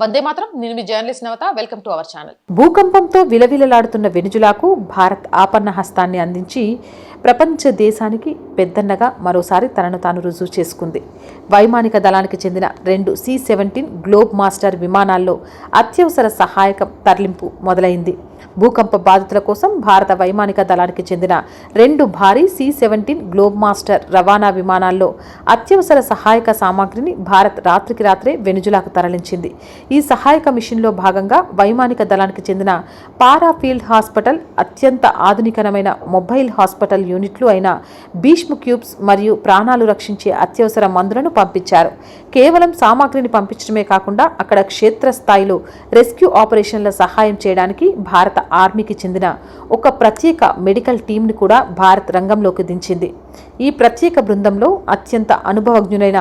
వందే మాత్రం. నేను మీ journalist Navatha. Welcome to our channel. భూకంపంతో విలవిలలాడుతున్న వెనుజులాకు భారత్ ఆపన్న హస్తాన్ని అందించి ప్రపంచ దేశానికి పెద్దన్నగా మరోసారి తనను తాను రుజువు చేసుకుంది. వైమానిక దళానికి చెందిన 2 C-17 గ్లోబ్ మాస్టర్ విమానాల్లో అత్యవసర సహాయక తరలింపు మొదలైంది. భూకంప బాధితుల కోసం భారత వైమానిక దళానికి చెందిన 2 భారీ C-17 గ్లోబ్ మాస్టర్ రవాణా విమానాల్లో అత్యవసర సహాయక సామాగ్రిని భారత్ రాత్రికి రాత్రే వెనుజులాకు తరలించింది. ఈ సహాయక మిషన్లో భాగంగా వైమానిక దళానికి చెందిన పారా ఫీల్డ్ హాస్పిటల్, అత్యంత ఆధునికమైన మొబైల్ హాస్పిటల్ యూనిట్లు అయిన భీష్మ క్యూబ్స్ మరియు ప్రాణాలు రక్షించే అత్యవసర మందులను పంపించారు. కేవలం సామాగ్రిని పంపించడమే కాకుండా అక్కడ క్షేత్రస్థాయిలో రెస్క్యూ ఆపరేషన్ల సహాయం చేయడానికి భారత ఆర్మీకి చెందిన ఒక ప్రత్యేక మెడికల్ టీంని కూడా భారత్ రంగంలోకి దించింది. ఈ ప్రత్యేక బృందంలో అత్యంత అనుభవజ్ఞులైన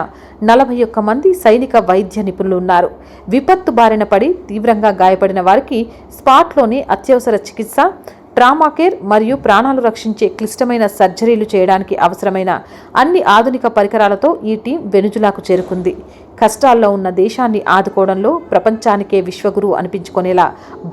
41 మంది సైనిక వైద్య నిపుణులు ఉన్నారు. విపత్తు బారిన పడి తీవ్రంగా గాయపడిన వారికి స్పాట్లోనే అత్యవసర చికిత్స, ట్రామా కేర్ మరియు ప్రాణాలు రక్షించే క్లిష్టమైన సర్జరీలు చేయడానికి అవసరమైన అన్ని ఆధునిక పరికరాలతో ఈ టీం వెనుజులాకు చేరుకుంది. కష్టాల్లో ఉన్న దేశాన్ని ఆదుకోవడంలో ప్రపంచానికే విశ్వగురు అనిపించుకునేలా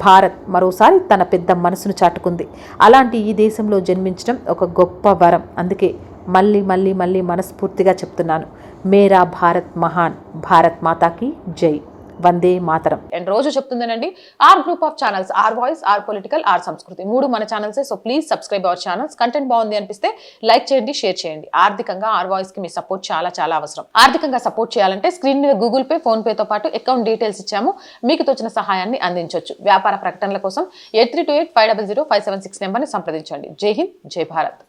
భారత్ మరోసారి తన పెద్ద మనసును చాటుకుంది. అలాంటి ఈ దేశంలో జన్మించడం ఒక గొప్ప వరం. అందుకే మళ్ళీ మళ్ళీ మళ్ళీ మనస్ఫూర్తిగా చెప్తున్నాను, మేరా భారత్ మహాన్, భారత్ మాతాకి జై, వందే మాతరం. అండ్ రోజు చెప్తుందేనండి, R group of channels, R voice, R political, R Samskriti, 3 మన ఛానల్సే. So please subscribe our channels. Content బాగుంది అనిపిస్తే లైక్ చేయండి, షేర్ చేయండి. ఆర్థికంగా ఆర్ వాయిస్ కి మీ సపోర్ట్ చాలా చాలా అవసరం. ఆర్థికంగా సపోర్ట్ చేయాలంటే స్క్రీన్ మీద గూగుల్ పే, ఫోన్ పేతో పాటు అకౌంట్ డీటెయిల్స్ ఇచ్చాము. మీకు తోచిన సహాయాన్ని అందించవచ్చు. వ్యాపార ప్రకటనల కోసం 8328500576 నెంబర్ని సంప్రదించండి. జై హింద్, జై భారత్.